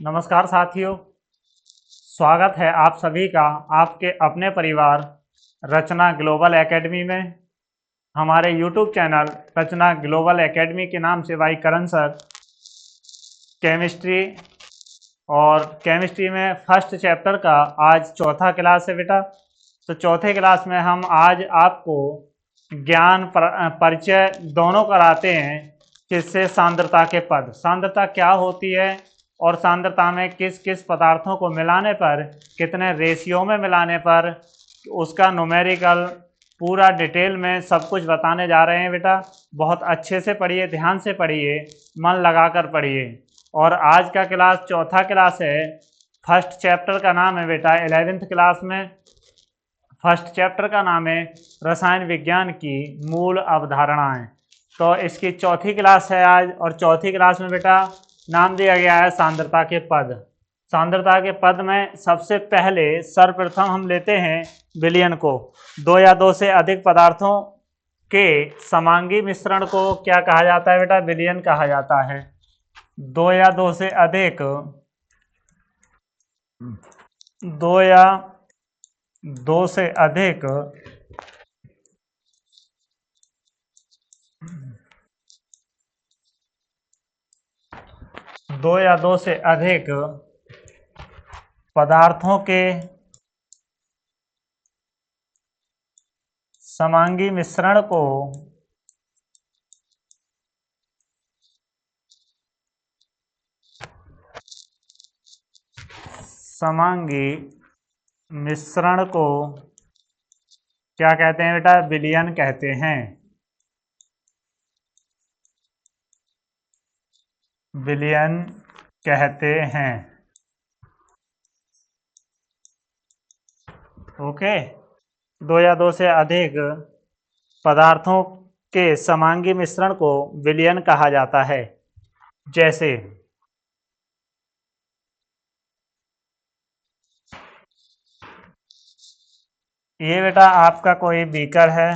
नमस्कार साथियों, स्वागत है आप सभी का आपके अपने परिवार रचना ग्लोबल एकेडमी में। हमारे यूट्यूब चैनल रचना ग्लोबल एकेडमी के नाम से भाई करण सर केमिस्ट्री में फर्स्ट चैप्टर का आज चौथा क्लास है बेटा। तो चौथे क्लास में हम आज आपको ज्ञान परिचय दोनों कराते हैं। किससे? सांद्रता के पद। सांद्रता क्या होती है और सांद्रता में किस किस पदार्थों को मिलाने पर, कितने रेशियो में मिलाने पर, उसका न्यूमेरिकल पूरा डिटेल में सब कुछ बताने जा रहे हैं बेटा। बहुत अच्छे से पढ़िए, ध्यान से पढ़िए, मन लगाकर पढ़िए। और आज का क्लास चौथा क्लास है। फर्स्ट चैप्टर का नाम है बेटा 11th क्लास में फर्स्ट चैप्टर का नाम है रसायन विज्ञान की मूल अवधारणाएं। तो इसकी चौथी क्लास है आज, और चौथी क्लास में बेटा नाम दिया गया है सांद्रता के पद। सांद्रता के पद में सबसे पहले सर्वप्रथम हम लेते हैं विलयन को। दो या दो से अधिक पदार्थों के समांगी मिश्रण को क्या कहा जाता है बेटा? विलयन कहा जाता है। दो या दो से अधिक दो या दो से अधिक दो या दो से अधिक पदार्थों के समांगी मिश्रण को क्या कहते हैं बेटा? विलयन कहते हैं। विलयन कहते हैं। ओके। दो या दो से अधिक पदार्थों के समांगी मिश्रण को विलयन कहा जाता है। जैसे ये बेटा आपका कोई बीकर है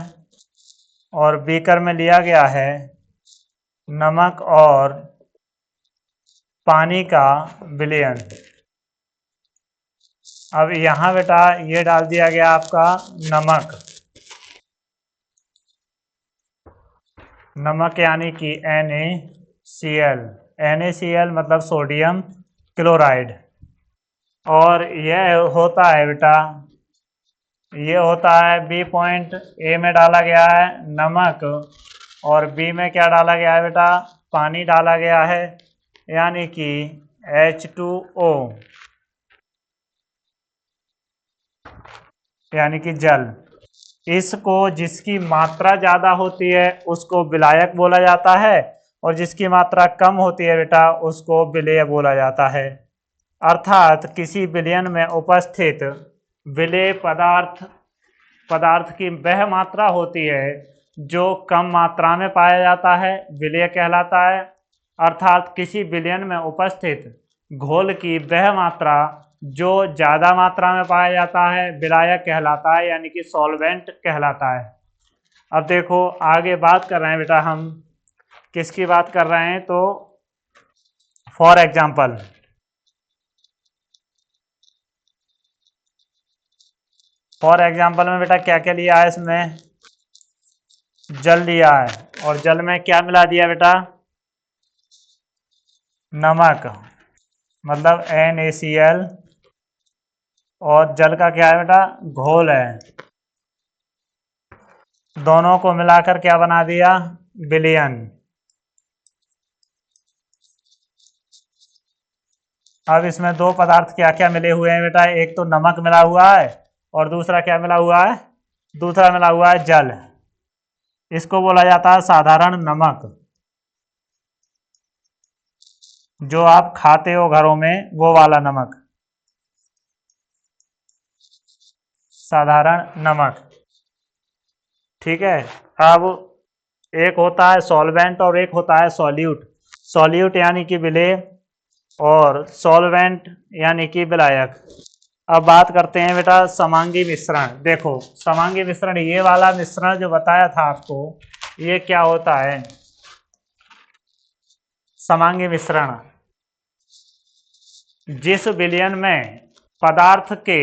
और बीकर में लिया गया है नमक और पानी का विलयन। अब यहाँ बेटा ये डाल दिया गया आपका नमक यानी कि NaCl। NaCl मतलब सोडियम क्लोराइड। और यह होता है बेटा, ये होता है बी पॉइंट। ए में डाला गया है नमक और बी में क्या डाला गया है बेटा? पानी डाला गया है, यानी कि H2O यानी कि जल। इसको जिसकी मात्रा ज़्यादा होती है उसको विलायक बोला जाता है, और जिसकी मात्रा कम होती है बेटा उसको विलेय बोला जाता है। अर्थात किसी विलयन में उपस्थित विलेय पदार्थ की वह मात्रा होती है जो कम मात्रा में पाया जाता है, विलेय कहलाता है। अर्थात किसी विलयन में उपस्थित घोल की वह मात्रा जो ज़्यादा मात्रा में पाया जाता है विलायक कहलाता है, यानी कि सॉल्वेंट कहलाता है। अब देखो आगे बात कर रहे हैं बेटा, हम किसकी बात कर रहे हैं? तो फॉर एग्जाम्पल में बेटा क्या क्या लिया है? इसमें जल लिया है, और जल में क्या मिला दिया बेटा? नमक मतलब NaCl, और जल का क्या है बेटा? घोल है। दोनों को मिलाकर क्या बना दिया? विलयन। अब इसमें दो पदार्थ क्या क्या मिले हुए हैं बेटा? एक तो नमक मिला हुआ है, और दूसरा क्या मिला हुआ है? दूसरा मिला हुआ है जल। इसको बोला जाता है साधारण नमक, जो आप खाते हो घरों में वो वाला नमक, साधारण नमक। ठीक है। अब एक होता है सॉल्वेंट और एक होता है सॉल्यूट। सॉल्यूट यानी कि विलेय, और सॉल्वेंट यानी कि विलायक। अब बात करते हैं बेटा समांगी मिश्रण। देखो समांगी मिश्रण, ये वाला मिश्रण जो बताया था आपको, ये क्या होता है? समांगी मिश्रण जिस विलयन में पदार्थ के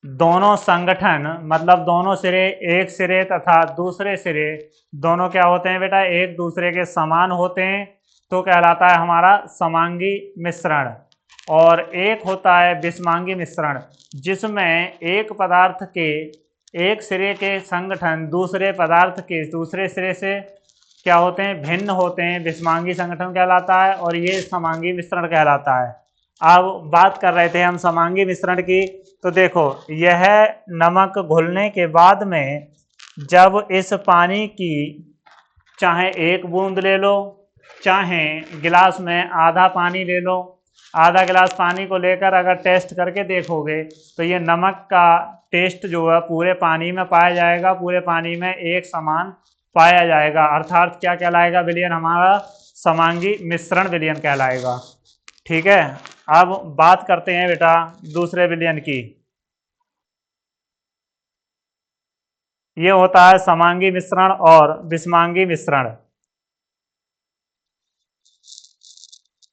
दोनों संगठन मतलब दोनों सिरे, एक सिरे तथा दूसरे सिरे दोनों क्या होते हैं बेटा, एक दूसरे के समान होते हैं, तो कहलाता है हमारा समांगी मिश्रण। और एक होता है विषमांगी मिश्रण, जिसमें एक पदार्थ के एक सिरे के संगठन दूसरे पदार्थ के दूसरे सिरे से क्या होते हैं, भिन्न होते हैं, विषमांगी संगठन कहलाता है, और ये समांगी मिश्रण कहलाता है। अब बात कर रहे थे हम समांगी मिश्रण की, तो देखो यह नमक घुलने के बाद में जब इस पानी की चाहे एक बूंद ले लो, चाहे गिलास में आधा पानी ले लो, आधा गिलास पानी को लेकर अगर टेस्ट करके देखोगे तो ये नमक का टेस्ट जो है पूरे पानी में पाया जाएगा, पूरे पानी में एक समान पाया जाएगा, अर्थात क्या कहलाएगा विलयन हमारा, समांगी मिश्रण विलयन कहलाएगा। ठीक है, अब बात करते हैं बेटा दूसरे विलयन की। ये होता है समांगी मिश्रण और विषमांगी मिश्रण।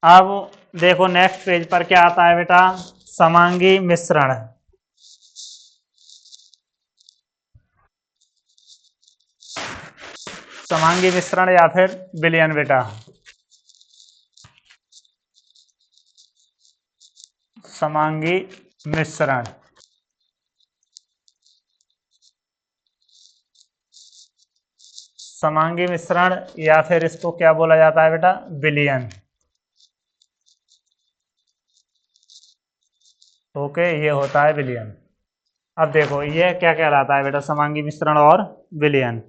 अब देखो नेक्स्ट पेज पर क्या आता है बेटा, समांगी मिश्रण। समांगी मिश्रण या फिर विलयन बेटा, समांगी मिश्रण। समांगी मिश्रण या फिर इसको क्या बोला जाता है बेटा, विलयन। ओके, ये होता है विलयन। अब देखो ये क्या कहलाता है बेटा, समांगी मिश्रण और विलयन।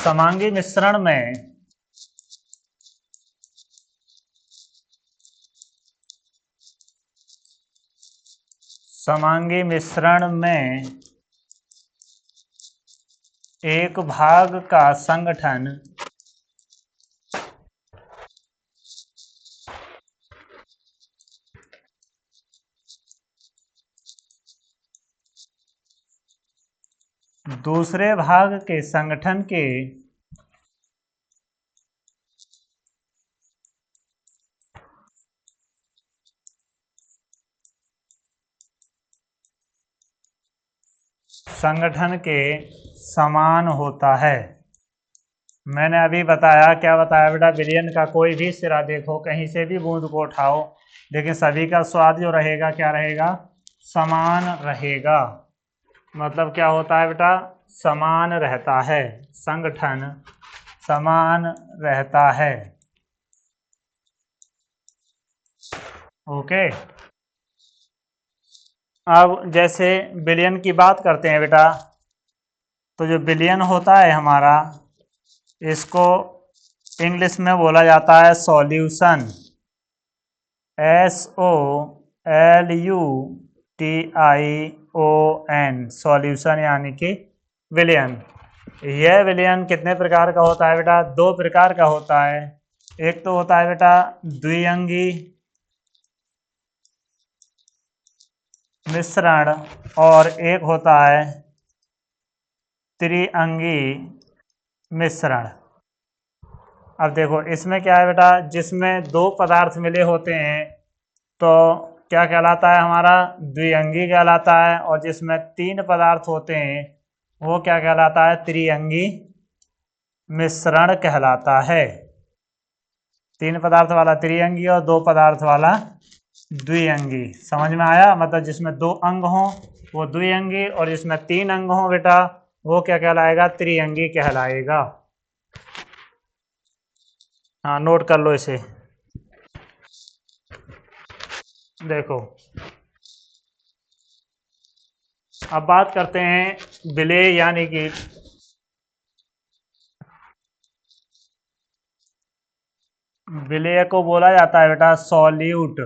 समांगी मिश्रण में समांगी मिश्रण में एक भाग का संगठन दूसरे भाग के संगठन के संगठन के समान होता है। मैंने अभी बताया, क्या बताया बेटा, विलयन का कोई भी सिरा देखो, कहीं से भी बूंद को उठाओ, लेकिन सभी का स्वाद जो रहेगा क्या रहेगा, समान रहेगा। मतलब क्या होता है बेटा, समान रहता है, संगठन समान रहता है। ओके, अब जैसे विलयन की बात करते हैं बेटा, तो जो विलयन होता है हमारा, इसको इंग्लिश में बोला जाता है सॉल्यूशन, SOLUTION, सॉल्यूशन यानी कि विलयन। यह विलयन कितने प्रकार का होता है बेटा, दो प्रकार का होता है। एक तो होता है बेटा द्विअंगी मिश्रण, और एक होता है त्रिअंगी मिश्रण। अब देखो इसमें क्या है बेटा, जिसमें दो पदार्थ मिले होते हैं तो क्या कहलाता है हमारा, द्विअंगी कहलाता है, और जिसमें तीन पदार्थ होते हैं वो क्या कहलाता है, त्रिअंगी मिश्रण कहलाता है। तीन पदार्थ वाला त्रिअंगी और दो पदार्थ वाला द्विअंगी। समझ में आया, मतलब जिसमें दो अंग हों वो द्विअंगी, और जिसमें तीन अंग हों बेटा वो क्या कहलाएगा, त्रिअंगी कहलाएगा। हाँ, नोट कर लो इसे। देखो अब बात करते हैं विलेय, यानी कि विलेय को बोला जाता है बेटा सॉल्यूट।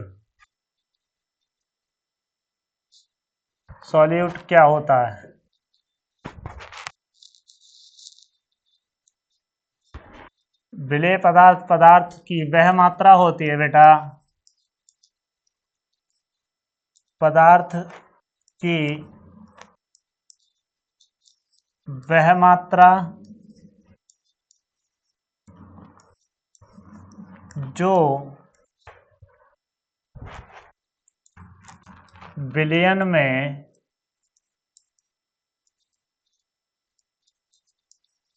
सॉल्यूट क्या होता है, विलेय पदार्थ पदार्थ की वह मात्रा होती है बेटा, पदार्थ की वह मात्रा जो विलयन में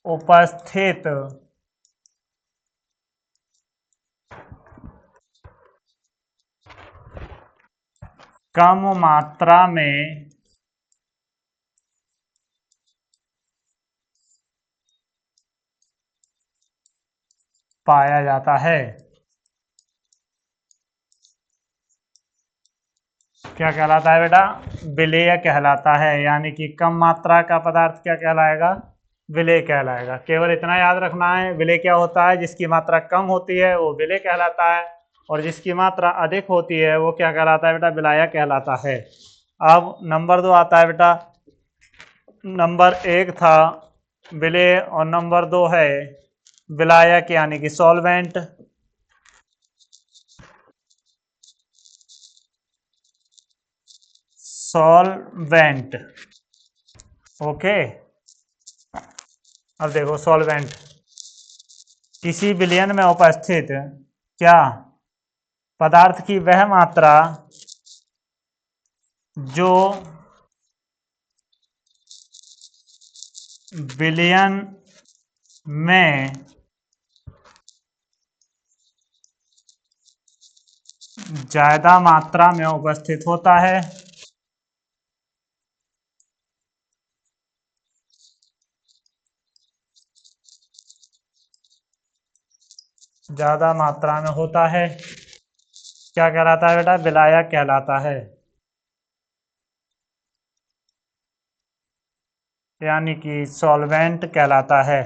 उपस्थित कम मात्रा में पाया जाता है। क्या कहलाता है बेटा? विलेय कहलाता है। यानी कि कम मात्रा का पदार्थ क्या कहलाएगा? विलेय कहलाएगा। केवल इतना याद रखना है, विलेय क्या होता है? जिसकी मात्रा कम होती है वो विलेय कहलाता है, और जिसकी मात्रा अधिक होती है वो क्या कहलाता है बेटा? विलायक कहलाता है। अब नंबर 2 आता है बेटा। नंबर 1 था विलेय और नंबर 2 है विलायक यानी कि सॉल्वेंट। Solvent, okay. अब देखो सॉल्वेंट, किसी विलयन में उपस्थित क्या पदार्थ की वह मात्रा जो विलयन में ज्यादा मात्रा में उपस्थित होता है। ज्यादा मात्रा में होता है, क्या कहलाता है बेटा? विलायक कहलाता है। यानी कि सॉल्वेंट कहलाता है।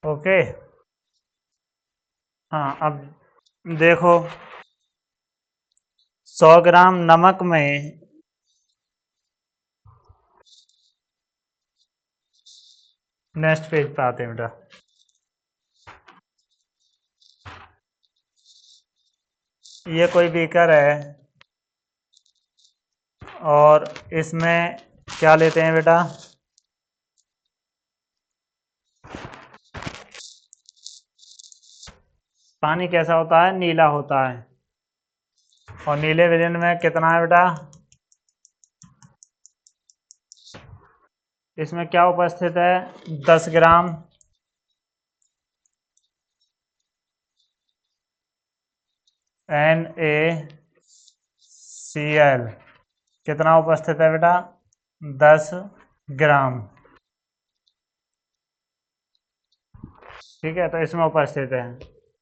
ओके। हाँ, अब देखो 100 ग्राम नमक में नेक्स्ट पेज पे आते हैं बेटा। ये कोई बीकर है और इसमें क्या लेते हैं बेटा? पानी कैसा होता है? नीला होता है। और नीले विलयन में कितना है बेटा? इसमें क्या उपस्थित है? 10 ग्राम NaCl। कितना उपस्थित है बेटा? 10 ग्राम। ठीक है, तो इसमें उपस्थित है।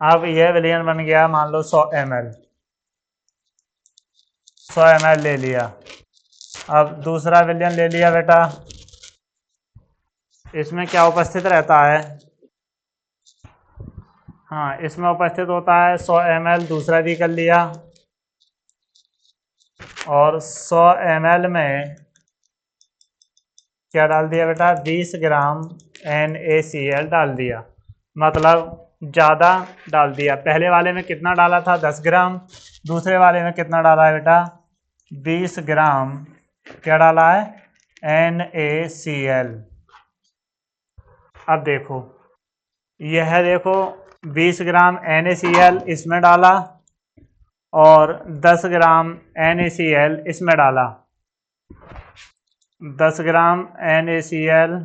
अब यह विलयन बन गया मान लो 100 ml। 100 ml ले लिया। अब दूसरा विलयन ले लिया बेटा। इसमें क्या उपस्थित रहता है? हाँ, इसमें उपस्थित होता है 100 ml। दूसरा भी कर लिया। और 100 ml में क्या डाल दिया बेटा? 20 ग्राम NaCl डाल दिया। मतलब ज़्यादा डाल दिया। पहले वाले में कितना डाला था? 10 ग्राम। दूसरे वाले में कितना डाला है बेटा? 20 ग्राम। क्या डाला है? NaCl। अब देखो, यह देखो 20 ग्राम NaCl इसमें डाला और 10 ग्राम NaCl इसमें डाला। 10 ग्राम NaCl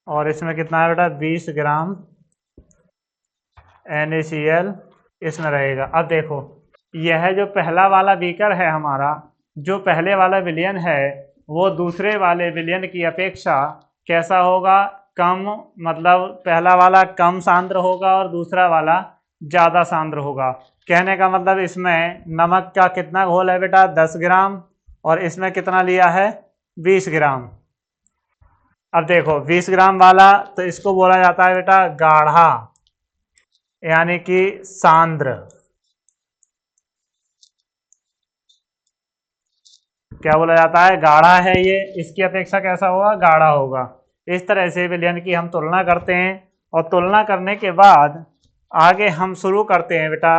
और इसमें कितना है बेटा? 20 ग्राम NaCl इसमें रहेगा। अब देखो, यह जो पहला वाला बीकर है हमारा, जो पहले वाला विलयन है वो दूसरे वाले विलयन की अपेक्षा कैसा होगा? कम। मतलब पहला वाला कम सांद्र होगा और दूसरा वाला ज़्यादा सांद्र होगा। कहने का मतलब इसमें नमक का कितना घोल है बेटा? 10 ग्राम। और इसमें कितना लिया है? 20 ग्राम। अब देखो 20 ग्राम वाला तो इसको बोला जाता है बेटा गाढ़ा, यानी कि सांद्र। क्या बोला जाता है, गाढ़ा है ये, इसकी अपेक्षा कैसा होगा, गाढ़ा होगा। इस तरह से विलयन की हम तुलना करते हैं और तुलना करने के बाद आगे हम शुरू करते हैं बेटा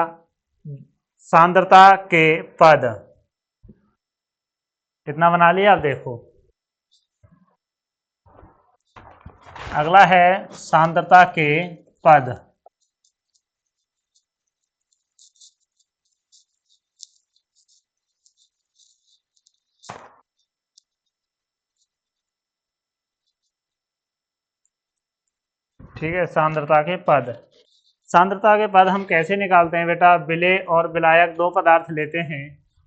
सांद्रता के पद। कितना बना लिया आप देखो। अगला है सांद्रता के पद। ठीक है, सांद्रता के पद। सांद्रता के पद हम कैसे निकालते हैं बेटा, विलेय और विलायक दो पदार्थ लेते हैं।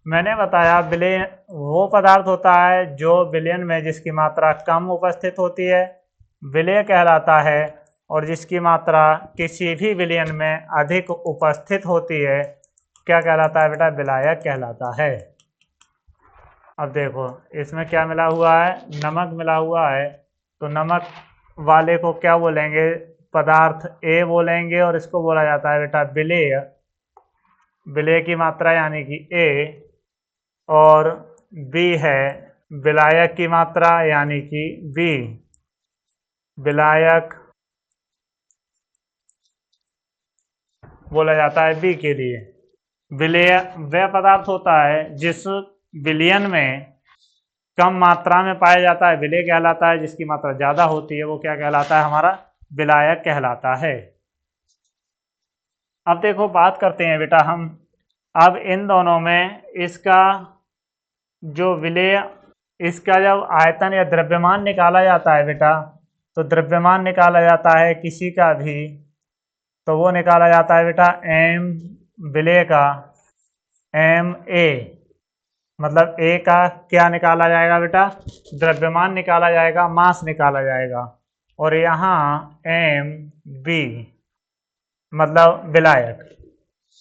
मैंने बताया विलेय वो पदार्थ होता है जो विलयन में जिसकी मात्रा कम उपस्थित होती है, विलेय कहलाता है। और जिसकी मात्रा किसी भी विलयन में अधिक उपस्थित होती है क्या कहलाता है बेटा, विलायक कहलाता है। अब देखो इसमें क्या मिला हुआ है, नमक मिला हुआ है, तो नमक वाले को क्या बोलेंगे, पदार्थ ए बोलेंगे, और इसको बोला जाता है बेटा विलेय। विलेय की मात्रा यानी कि ए, और बी है विलायक की मात्रा यानी कि बी। विलायक बोला जाता है बी के लिए। विलेय वह पदार्थ होता है जिस विलयन में कम मात्रा में पाया जाता है, विलेय कहलाता है। जिसकी मात्रा ज्यादा होती है वो क्या कहलाता है, हमारा विलायक कहलाता है। अब देखो बात करते हैं बेटा हम अब इन दोनों में इसका जो विलेय, इसका जब आयतन या द्रव्यमान निकाला जाता है बेटा, तो द्रव्यमान निकाला जाता है किसी का भी, तो वो निकाला जाता है बेटा एम विलेय का, एम ए, मतलब ए का क्या निकाला जाएगा बेटा, द्रव्यमान निकाला जाएगा, मास निकाला जाएगा। और यहाँ एम बी मतलब विलायक।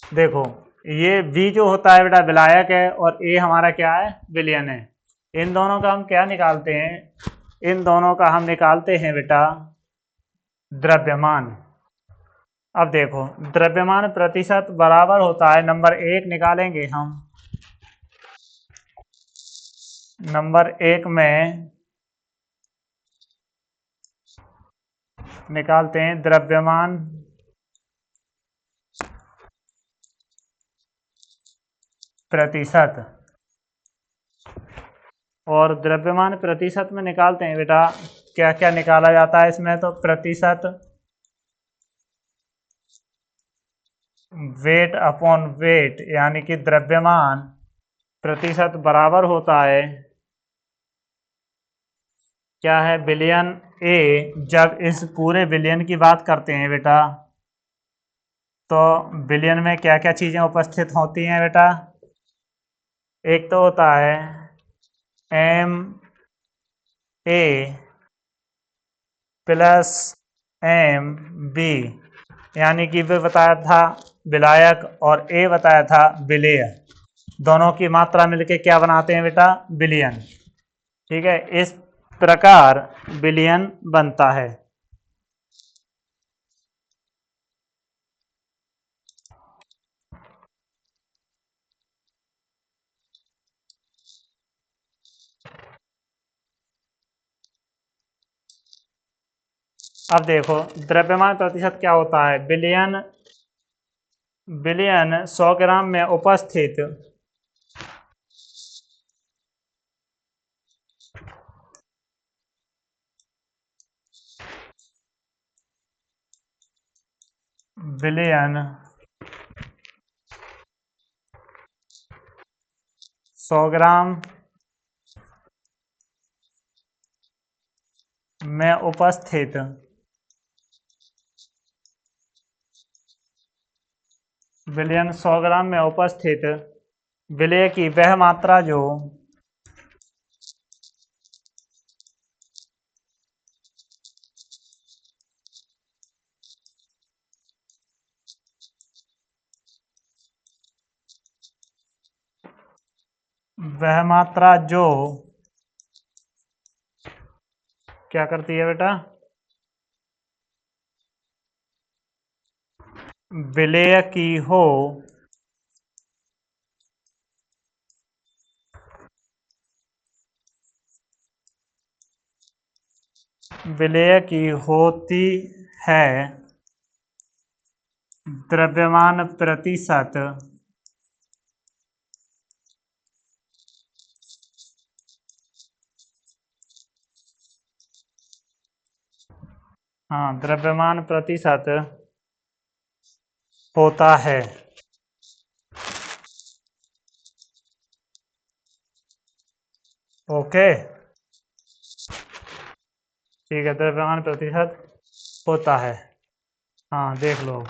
देखो ये बी जो होता है बेटा विलायक है, और ए हमारा क्या है, विलयन है। इन दोनों का हम क्या निकालते हैं, इन दोनों का हम निकालते हैं बेटा द्रव्यमान। अब देखो द्रव्यमान प्रतिशत बराबर होता है, नंबर एक निकालेंगे हम, नंबर एक में निकालते हैं द्रव्यमान प्रतिशत, और द्रव्यमान प्रतिशत में निकालते हैं बेटा क्या क्या निकाला जाता है इसमें, तो प्रतिशत वेट अपॉन वेट, यानी कि द्रव्यमान प्रतिशत बराबर होता है क्या है, विलयन ए। जब इस पूरे विलयन की बात करते हैं बेटा, तो विलयन में क्या क्या चीजें उपस्थित होती हैं बेटा, एक तो होता है M A plus M B, यानी कि वे बताया था विलायक और ए बताया था विलेय, दोनों की मात्रा मिलके क्या बनाते हैं बेटा, विलयन। ठीक है, इस प्रकार विलयन बनता है। अब देखो द्रव्यमान प्रतिशत क्या होता है, विलयन, विलयन 100 ग्राम में उपस्थित विलयन 100 ग्राम में उपस्थित विलयन 100 ग्राम में उपस्थित विलेय की वह मात्रा जो वह मात्रा जो क्या करती है बेटा, विलेय की हो विलेय की होती है द्रव्यमान प्रतिशत हाँ, द्रव्यमान प्रतिशत होता है। ओके, ठीक है, द्रव्यमान प्रतिशत होता है। हाँ, देख लो।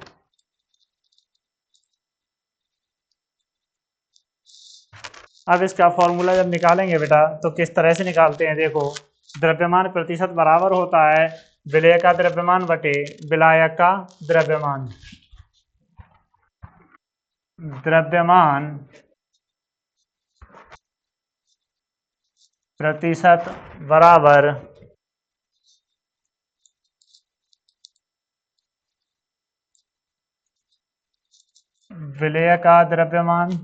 अब इसका फॉर्मूला जब निकालेंगे बेटा तो किस तरह से निकालते हैं, देखो। द्रव्यमान प्रतिशत बराबर होता है विलेय का द्रव्यमान बटे विलायक का द्रव्यमान। द्रव्यमान प्रतिशत बराबर विलेय का द्रव्यमान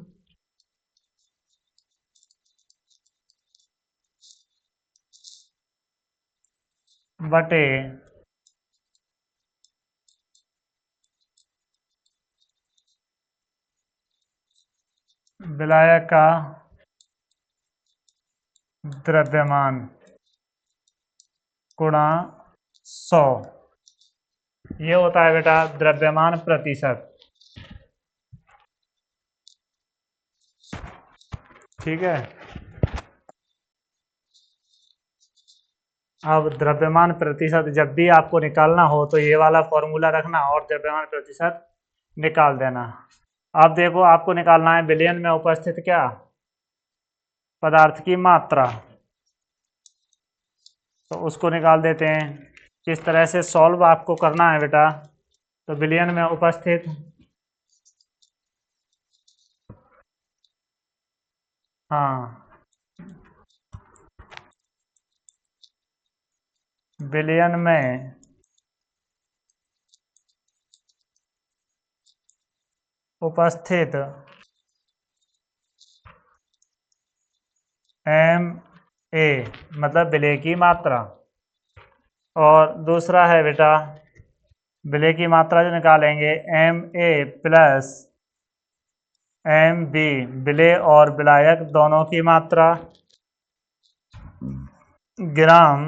बटे विलायक का द्रव्यमान गुणा 100। ये होता है बेटा द्रव्यमान प्रतिशत। ठीक है, अब द्रव्यमान प्रतिशत जब भी आपको निकालना हो तो ये वाला फॉर्मूला रखना और द्रव्यमान प्रतिशत निकाल देना। अब देखो, आपको निकालना है विलयन में उपस्थित क्या, पदार्थ की मात्रा। तो उसको निकाल देते हैं। किस तरह से सॉल्व आपको करना है बेटा, तो विलयन में उपस्थित हाँ, विलयन में उपस्थित एम ए मतलब विलेय की मात्रा, और दूसरा है बेटा विलेय की मात्रा जो निकालेंगे M A plus M B, विलेय और विलायक दोनों की मात्रा, ग्राम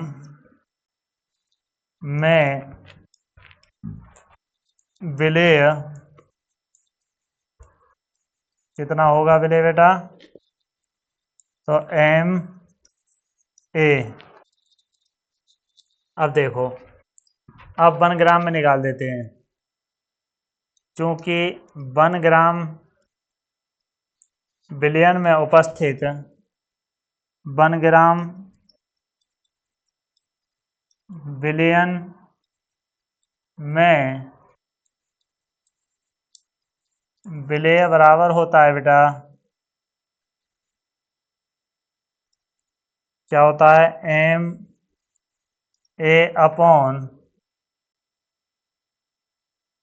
में विलेय कितना होगा विलेय बेटा, तो एम ए। अब देखो, अब 1 ग्राम में निकाल देते हैं, क्योंकि 1 ग्राम विलयन में उपस्थित 1 ग्राम विलयन में विलेय बराबर होता है बेटा, क्या होता है, M A upon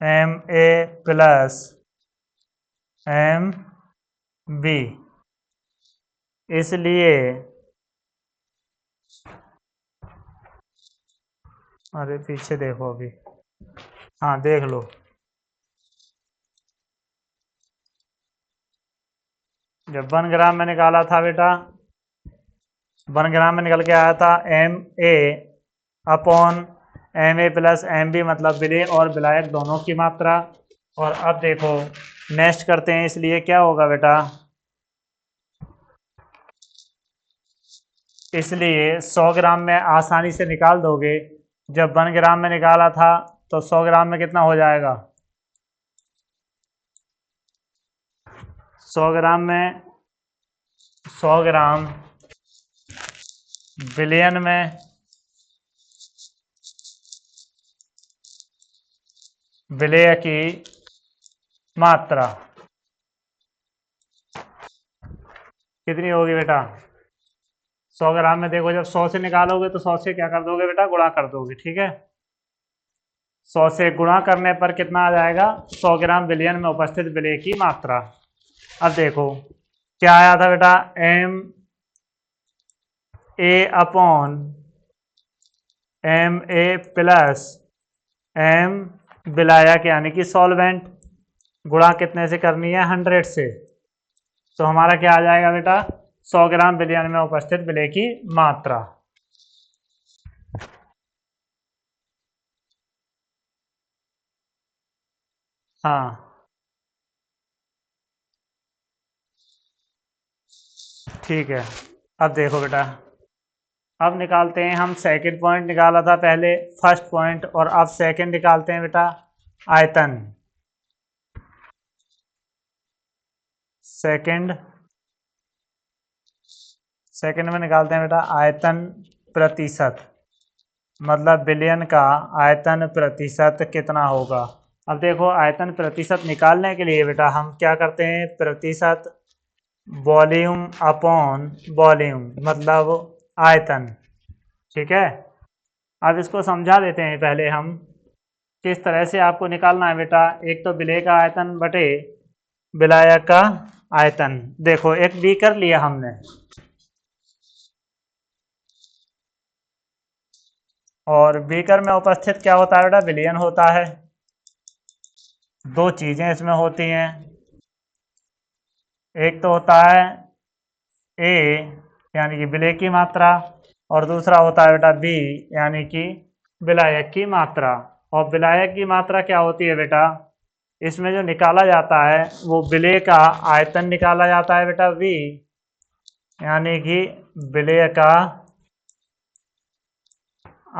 M A plus M B. इसलिए अरे पीछे देखो अभी, हाँ देख लो, जब 1 ग्राम में निकाला था बेटा, 1 ग्राम में निकल के आया था M A upon M A plus M B, मतलब विलेय और विलायक दोनों की मात्रा। और अब देखो नेक्स्ट करते हैं, इसलिए क्या होगा बेटा, इसलिए 100 ग्राम में आसानी से निकाल दोगे। जब 1 ग्राम में निकाला था तो 100 ग्राम में कितना हो जाएगा, 100 ग्राम में 100 ग्राम विलयन में विलेय की मात्रा कितनी होगी बेटा, 100 ग्राम में देखो, जब 100 से निकालोगे तो 100 से क्या कर दोगे बेटा, गुणा कर दोगे। ठीक है, 100 से गुणा करने पर कितना आ जाएगा, 100 ग्राम विलयन में उपस्थित विलेय की मात्रा। अब देखो क्या आया था बेटा, M A upon M A plus M विलायक यानी कि सॉल्वेंट गुणा कितने से करनी है 100 से। तो हमारा क्या आ जाएगा बेटा 100 ग्राम विलयन में उपस्थित विलेय की मात्रा। हाँ ठीक है। अब देखो बेटा, अब निकालते हैं हम सेकंड पॉइंट निकाला था पहले फर्स्ट पॉइंट, और अब सेकंड निकालते हैं बेटा आयतन। सेकंड में निकालते हैं बेटा आयतन प्रतिशत, मतलब विलयन का आयतन प्रतिशत कितना होगा। अब देखो आयतन प्रतिशत निकालने के लिए बेटा हम क्या करते हैं, प्रतिशत वॉल्यूम अपॉन वॉल्यूम मतलब आयतन। ठीक है, अब इसको समझा देते हैं पहले हम किस तरह से आपको निकालना है बेटा। एक तो विलेय का आयतन बटे विलायक का आयतन। देखो एक बीकर लिया हमने, और बीकर में उपस्थित क्या होता है बेटा विलयन होता है। दो चीजें इसमें होती हैं, एक तो होता है ए यानी कि विलेय की मात्रा, और दूसरा होता है बेटा बी यानी कि विलायक की मात्रा। और विलायक की मात्रा क्या होती है बेटा, इसमें जो निकाला जाता है वो विलेय का आयतन निकाला जाता है बेटा वी, यानी कि विलेय का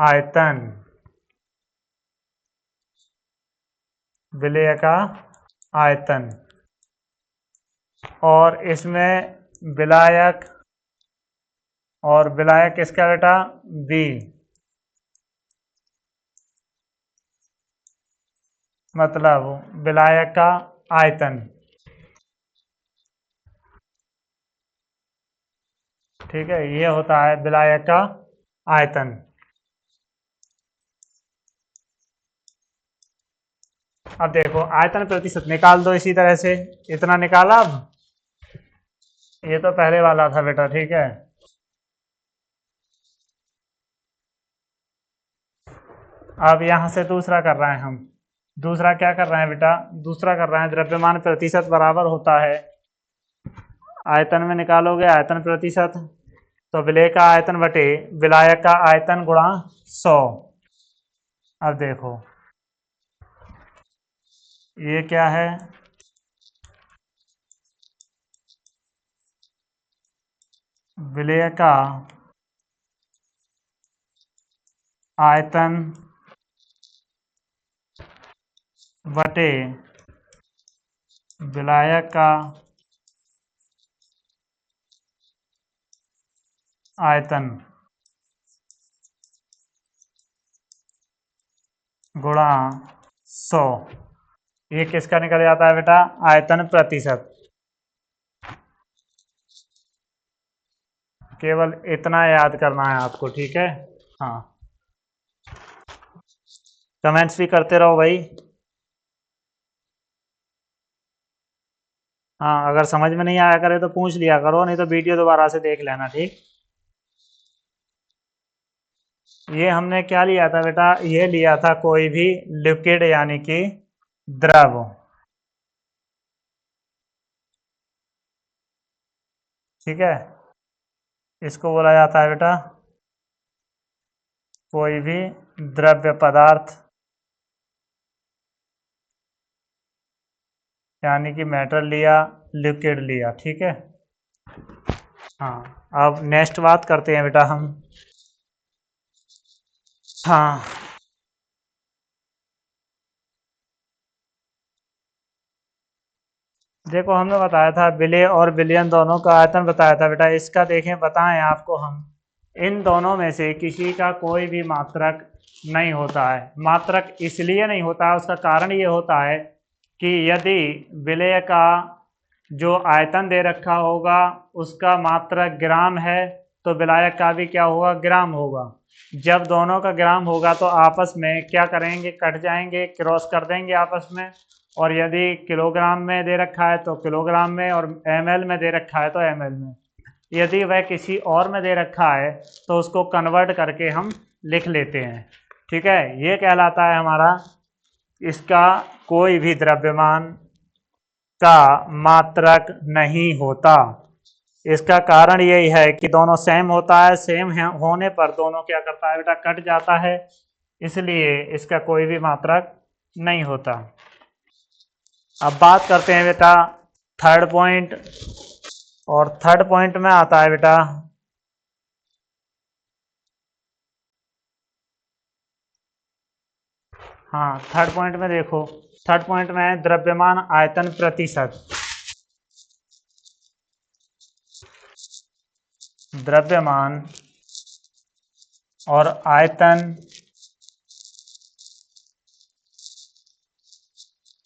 आयतन, विलेय का आयतन। और इसमें विलायक, और विलायक किसका बेटा बी, मतलब विलायक का आयतन। ठीक है, ये होता है विलायक का आयतन। अब देखो आयतन प्रतिशत निकाल दो इसी तरह से, इतना निकाला। अब ये तो पहले वाला था बेटा, ठीक है। अब यहां से दूसरा कर रहे हैं हम। दूसरा क्या कर रहे हैं बेटा, दूसरा कर रहे हैं द्रव्यमान प्रतिशत बराबर होता है आयतन में निकालोगे आयतन प्रतिशत, तो विलेय का आयतन बटे विलायक का आयतन गुणा 100। अब देखो ये क्या है, विलेय का आयतन बटे विलायक का आयतन गुणा 100। ये किसका निकल जाता है बेटा आयतन प्रतिशत। केवल इतना याद करना है आपको, ठीक है। हाँ कमेंट्स भी करते रहो भाई। हाँ अगर समझ में नहीं आया करे तो पूछ लिया करो, नहीं तो वीडियो दोबारा से देख लेना, ठीक। ये हमने क्या लिया था बेटा, ये लिया था कोई भी लिक्विड यानी कि द्रव। ठीक है, इसको बोला जाता है बेटा कोई भी द्रव्य पदार्थ यानी कि मैटर लिया, लिक्विड लिया, ठीक है। हाँ अब नेक्स्ट बात करते हैं बेटा हम। हाँ देखो हमने बताया था विलेय और विलयन दोनों का आयतन बताया था बेटा। इसका देखें बताएं आपको हम, इन दोनों में से किसी का कोई भी मात्रक नहीं होता है। मात्रक इसलिए नहीं होता है, उसका कारण ये होता है कि यदि विलेय का जो आयतन दे रखा होगा उसका मात्रक ग्राम है तो विलायक का भी क्या होगा ग्राम होगा। जब दोनों का ग्राम होगा तो आपस में क्या करेंगे, कट जाएंगे, क्रॉस कर देंगे आपस में। और यदि किलोग्राम में दे रखा है तो किलोग्राम में, और ml में दे रखा है तो ml में। यदि वह किसी और में दे रखा है तो उसको कन्वर्ट करके हम लिख लेते हैं। ठीक है, ये कहलाता है हमारा इसका कोई भी द्रव्यमान का मात्रक नहीं होता। इसका कारण यही है कि दोनों सेम होता है, सेम होने पर दोनों क्या करता है बेटा, कट जाता है, इसलिए इसका कोई भी मात्रक नहीं होता। अब बात करते हैं बेटा थर्ड पॉइंट, और थर्ड पॉइंट में आता है बेटा हाँ, थर्ड पॉइंट में देखो, थर्ड पॉइंट में है द्रव्यमान आयतन प्रतिशत। द्रव्यमान और आयतन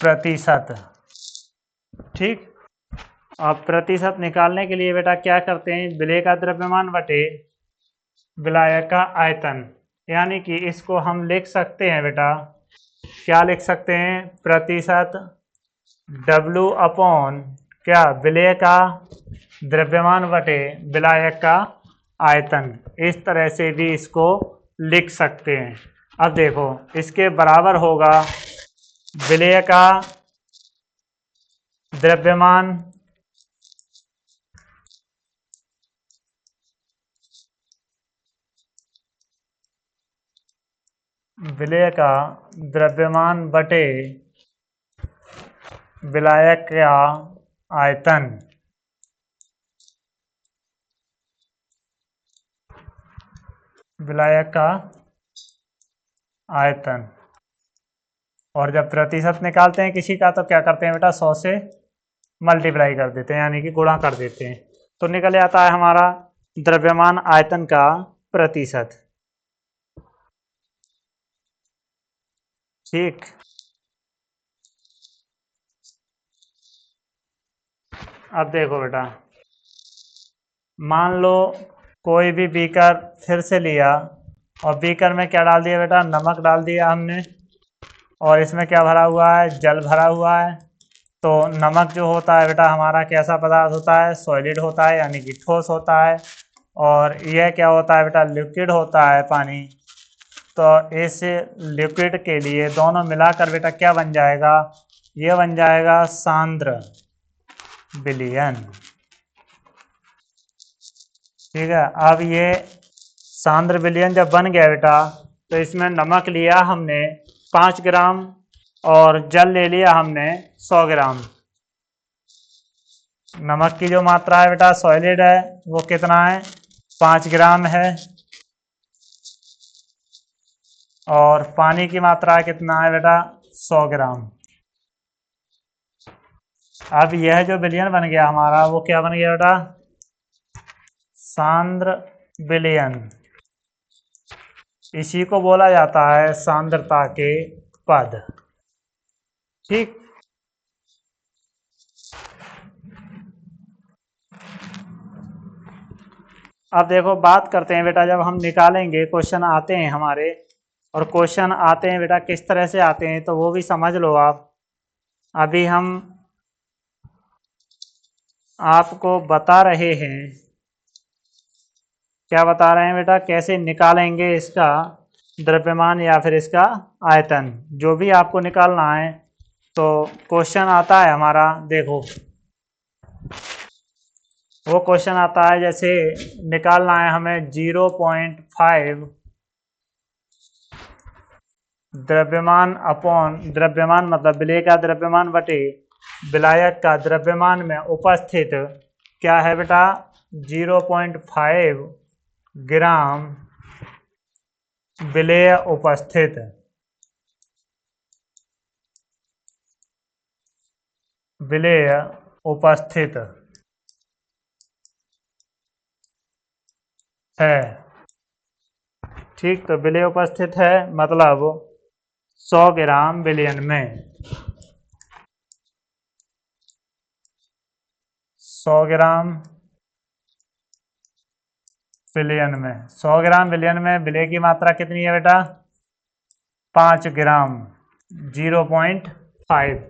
प्रतिशत। ठीक, अब प्रतिशत निकालने के लिए बेटा क्या करते हैं, विलेय का द्रव्यमान बटे विलायक का आयतन, यानी कि इसको हम लिख सकते हैं बेटा, क्या लिख सकते हैं, प्रतिशत W अपॉन क्या, विलेय का द्रव्यमान बटे विलायक का आयतन, इस तरह से भी इसको लिख सकते हैं। अब देखो इसके बराबर होगा विलेय का द्रव्यमान विलेय का द्रव्यमान बटे विलायक का आयतन। विलायक का आयतन, और जब प्रतिशत निकालते हैं किसी का तो क्या करते हैं बेटा, 100 से मल्टीप्लाई कर देते हैं, यानी कि गुणा कर देते हैं, तो निकल आता है हमारा द्रव्यमान आयतन का प्रतिशत। ठीक, अब देखो बेटा, मान लो कोई भी बीकर फिर से लिया, और बीकर में क्या डाल दिया बेटा, नमक डाल दिया हमने, और इसमें क्या भरा हुआ है, जल भरा हुआ है। तो नमक जो होता है बेटा हमारा कैसा पदार्थ होता है, सॉलिड होता है, यानी कि ठोस होता है, और यह क्या होता है बेटा, लिक्विड होता है, पानी। तो इस लिक्विड के लिए दोनों मिलाकर बेटा क्या बन जाएगा, ये बन जाएगा सांद्र विलयन। ठीक है, अब ये सांद्र विलयन जब बन गया बेटा, तो इसमें नमक लिया हमने 5 ग्राम और जल ले लिया हमने 100 ग्राम। नमक की जो मात्रा है बेटा सॉलिड है वो कितना है, 5 ग्राम है, और पानी की मात्रा कितना है बेटा, 100 ग्राम। अब यह जो विलयन बन गया हमारा वो क्या बन गया बेटा, सांद्र विलयन। इसी को बोला जाता है सांद्रता के पद। ठीक, अब देखो बात करते हैं बेटा, जब हम निकालेंगे क्वेश्चन आते हैं हमारे, और क्वेश्चन आते हैं बेटा किस तरह से आते हैं तो वो भी समझ लो आप। अभी हम आपको बता रहे हैं, क्या बता रहे हैं बेटा, कैसे निकालेंगे इसका द्रव्यमान या फिर इसका आयतन, जो भी आपको निकालना है। तो क्वेश्चन आता है हमारा, देखो वो क्वेश्चन आता है जैसे निकालना है हमें 0.5 द्रव्यमान अपॉन, द्रव्यमान मतलब विलेय का द्रव्यमान बटे विलायक का द्रव्यमान में उपस्थित क्या है बेटा, 0.5 ग्राम विलेय उपस्थित। विलेय उपस्थित है। ठीक, तो विलेय उपस्थित है मतलब 100 ग्राम विलयन में, 100 ग्राम विलयन में, 100 ग्राम विलयन में विलेय की मात्रा कितनी है बेटा, 5 ग्राम, 0.5।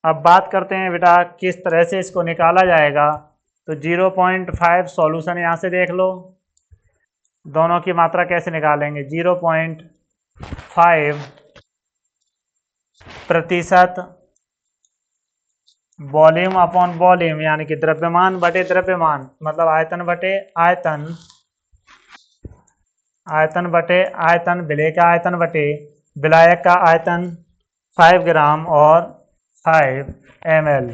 अब बात करते हैं बेटा किस तरह से इसको निकाला जाएगा। तो 0.5 सॉल्यूशन यहाँ से देख लो, दोनों की मात्रा कैसे निकालेंगे? 0.5% वॉल्यूम अपॉन वॉल्यूम, यानी कि द्रव्यमान बटे द्रव्यमान, मतलब आयतन बटे आयतन, आयतन बटे आयतन, विलेय का आयतन बटे विलायक का आयतन 5 ग्राम और 5 ml।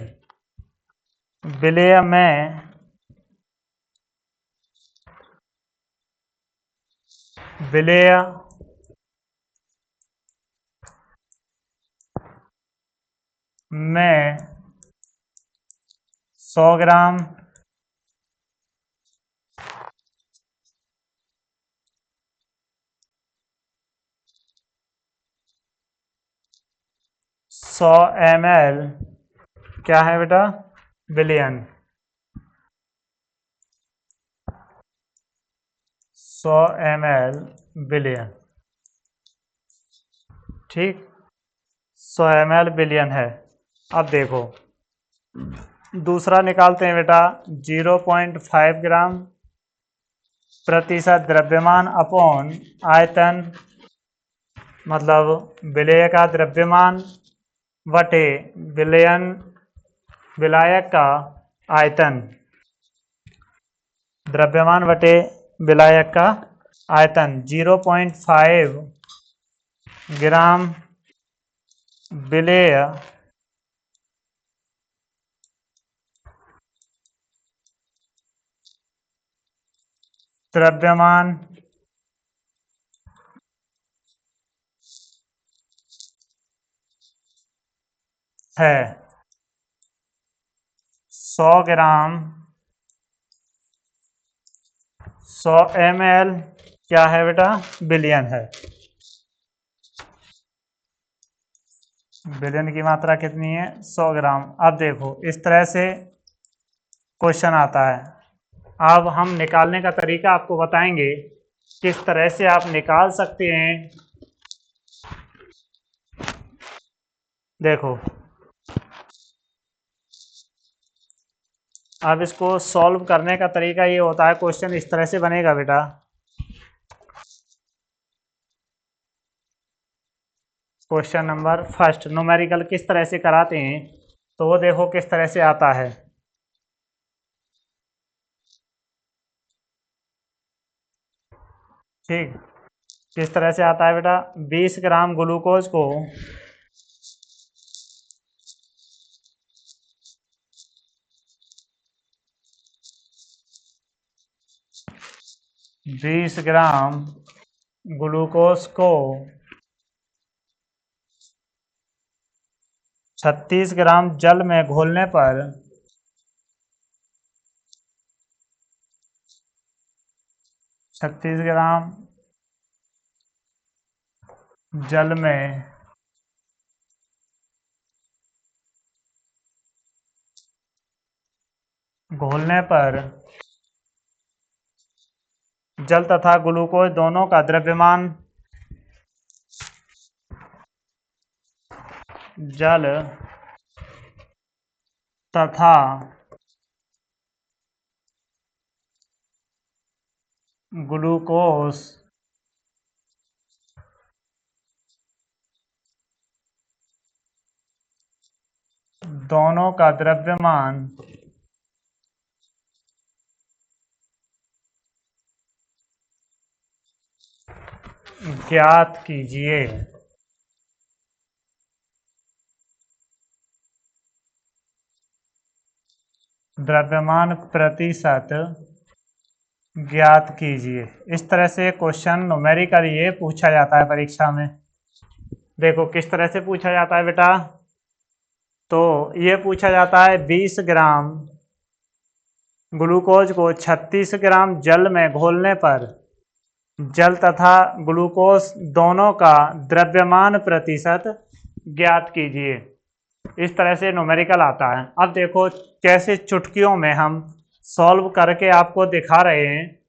विलेय में 100 ग्राम 100 ml क्या है बेटा? बिलियन। 100 ml बिलियन, ठीक। 100 ml बिलियन है। अब देखो दूसरा निकालते हैं बेटा। 0.5 ग्राम प्रतिशत द्रव्यमान अपॉन आयतन, मतलब विलेय का द्रव्यमान बटे विलायक का आयतन, द्रव्यमान बटे विलायक का आयतन। 0.5 ग्राम विलेय द्रव्यमान है 100 ग्राम 100 ml क्या है बेटा? बिलियन है। बिलियन की मात्रा कितनी है? 100 ग्राम। अब देखो इस तरह से क्वेश्चन आता है। अब हम निकालने का तरीका आपको बताएंगे, किस तरह से आप निकाल सकते हैं। देखो अब इसको सॉल्व करने का तरीका ये होता है, क्वेश्चन इस तरह से बनेगा बेटा। क्वेश्चन नंबर फर्स्ट, न्यूमेरिकल किस तरह से कराते हैं, तो वो देखो किस तरह से आता है। ठीक, किस तरह से आता है बेटा? 20 ग्राम ग्लूकोज को 20 ग्राम ग्लूकोज को 36 ग्राम जल में घोलने पर 36 ग्राम जल में घोलने पर जल तथा ग्लूकोज दोनों का द्रव्यमान, जल तथा ग्लूकोज दोनों का द्रव्यमान ज्ञात कीजिए। द्रव्यमान प्रतिशत ज्ञात कीजिए। इस तरह से क्वेश्चन न्यूमेरिकल ये पूछा जाता है परीक्षा में। देखो किस तरह से पूछा जाता है बेटा, तो ये पूछा जाता है 20 ग्राम ग्लूकोज को 36 ग्राम जल में घोलने पर जल तथा ग्लूकोज दोनों का द्रव्यमान प्रतिशत ज्ञात कीजिए। इस तरह से न्यूमेरिकल आता है। अब देखो कैसे चुटकियों में हम सॉल्व करके आपको दिखा रहे हैं,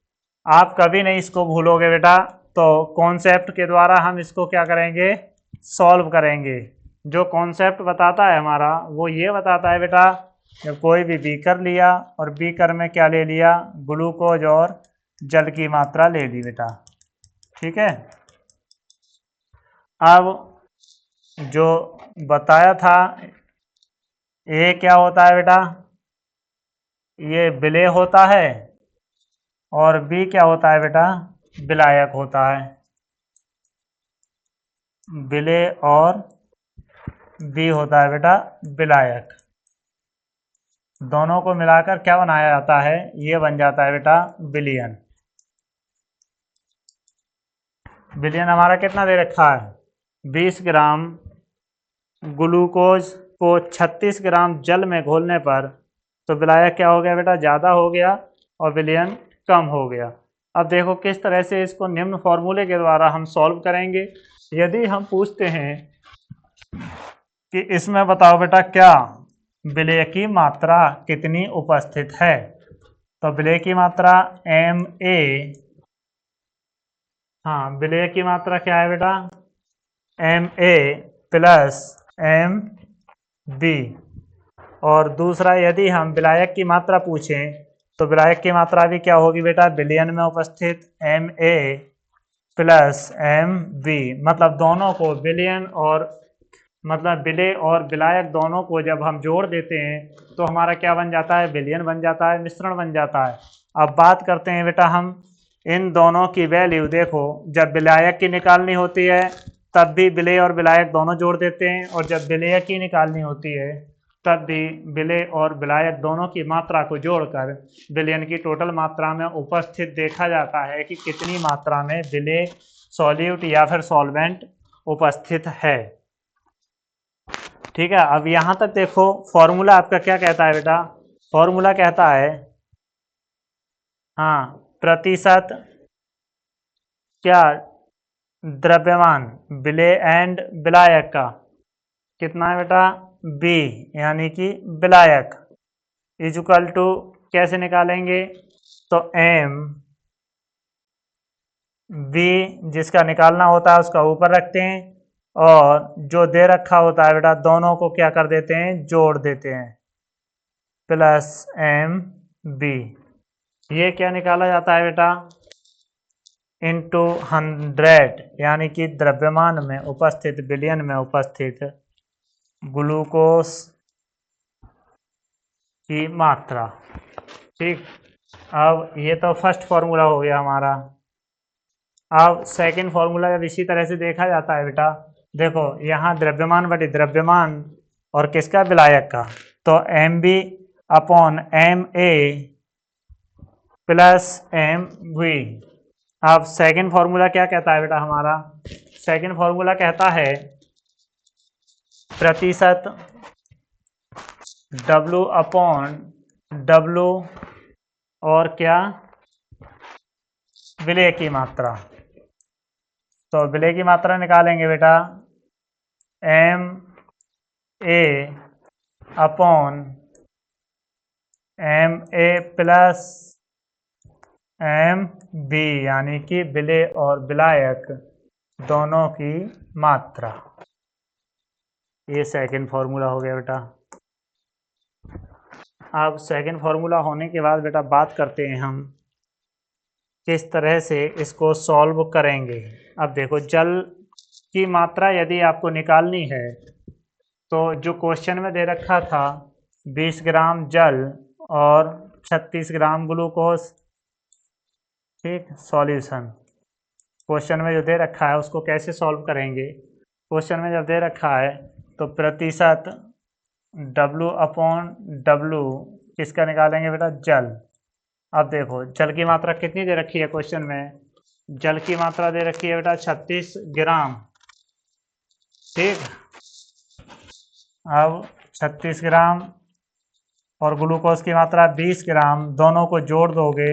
आप कभी नहीं इसको भूलोगे बेटा। तो कॉन्सेप्ट के द्वारा हम इसको क्या करेंगे? सॉल्व करेंगे। जो कॉन्सेप्ट बताता है हमारा वो ये बताता है बेटा, जब कोई भी बीकर लिया और बीकर में क्या ले लिया? ग्लूकोज और जल की मात्रा ले ली बेटा। ठीक है, अब जो बताया था ये क्या होता है बेटा, ये विलेय होता है, और बी क्या होता है बेटा, विलायक होता है। विलेय और बी होता है बेटा विलायक। दोनों को मिलाकर क्या बनाया जाता है, ये बन जाता है बेटा विलयन। विलयन हमारा कितना दे रखा है, 20 ग्राम ग्लूकोज को 36 ग्राम जल में घोलने पर तो विलायक क्या हो गया बेटा, ज़्यादा हो गया और विलयन कम हो गया। अब देखो किस तरह से इसको निम्न फॉर्मूले के द्वारा हम सॉल्व करेंगे। यदि हम पूछते हैं कि इसमें बताओ बेटा क्या विलेय की मात्रा कितनी उपस्थित है, तो विलेय की मात्रा एम ए, हाँ विलेय की मात्रा क्या है बेटा, M A plus M B. और दूसरा यदि हम विलायक की मात्रा पूछें तो विलायक की मात्रा भी क्या होगी बेटा, विलयन में उपस्थित M A plus M B. मतलब दोनों को विलयन और मतलब विलेय और विलायक दोनों को जब हम जोड़ देते हैं तो हमारा क्या बन जाता है, विलयन बन जाता है, मिश्रण बन जाता है। अब बात करते हैं बेटा हम इन दोनों की वैल्यू। देखो जब विलायक की निकालनी होती है तब भी विलेय और विलायक दोनों जोड़ देते हैं, और जब विलेय की निकालनी होती है तब भी विलेय और विलायक दोनों की मात्रा को जोड़कर विलयन की टोटल मात्रा में उपस्थित देखा जाता है कि कितनी मात्रा में विलेय सॉल्यूट या फिर सॉल्वेंट उपस्थित है। ठीक है, अब यहां तक देखो फॉर्मूला आपका क्या कहता है बेटा, फॉर्मूला कहता है हाँ प्रतिशत क्या, द्रव्यमान विलेय एंड विलायक का कितना है बेटा, बी यानी कि विलायक इजुकल टू कैसे निकालेंगे, तो एम बी जिसका निकालना होता है उसका ऊपर रखते हैं, और जो दे रखा होता है बेटा दोनों को क्या कर देते हैं, जोड़ देते हैं, प्लस एम बी। ये क्या निकाला जाता है बेटा, इंटू 100 यानी कि द्रव्यमान में उपस्थित विलयन में उपस्थित ग्लूकोज की मात्रा। ठीक, अब ये तो फर्स्ट फॉर्मूला हो गया हमारा। अब सेकंड फॉर्मूला जब इसी तरह से देखा जाता है बेटा, देखो यहाँ द्रव्यमान बटे द्रव्यमान और किसका, विलायक का, तो M B upon M A plus M V. अब सेकंड फॉर्मूला क्या कहता है बेटा हमारा, सेकंड फॉर्मूला कहता है प्रतिशत W अपॉन W और क्या, विलेय की मात्रा। तो विलेय की मात्रा निकालेंगे बेटा M A upon M A plus M B यानी कि विलेय और विलायक दोनों की मात्रा। ये सेकंड फॉर्मूला हो गया बेटा। अब सेकंड फॉर्मूला होने के बाद बेटा बात करते हैं हम किस तरह से इसको सॉल्व करेंगे। अब देखो जल की मात्रा यदि आपको निकालनी है तो जो क्वेश्चन में दे रखा था 20 ग्राम जल और 36 ग्राम ग्लूकोज, ठीक, सॉल्यूशन क्वेश्चन में जो दे रखा है उसको कैसे सॉल्व करेंगे। क्वेश्चन में जब दे रखा है तो प्रतिशत W अपॉन W किसका निकालेंगे बेटा, जल। अब देखो जल की मात्रा कितनी दे रखी है क्वेश्चन में, जल की मात्रा दे रखी है बेटा 36 ग्राम। ठीक, अब 36 ग्राम और ग्लूकोज की मात्रा 20 ग्राम, दोनों को जोड़ दोगे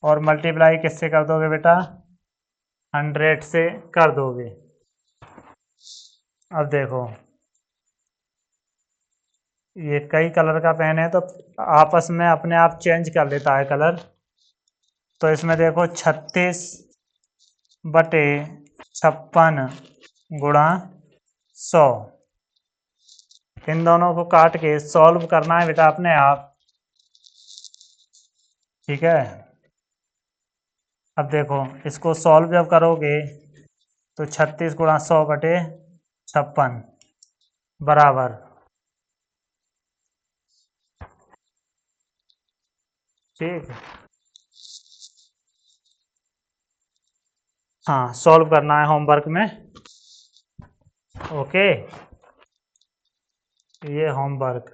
और मल्टीप्लाई किससे कर दोगे बेटा, 100 से कर दोगे। अब देखो ये कई कलर का पेन है तो आपस में अपने आप चेंज कर लेता है कलर। तो इसमें देखो 36 बटे 56 गुणा 100, इन दोनों को काट के सॉल्व करना है बेटा अपने आप। ठीक है, अब देखो इसको सॉल्व जब करोगे तो 36 गुणा 100 बटे 56 बराबर, ठीक है। हाँ सॉल्व करना है होमवर्क में, ओके। ये होमवर्क।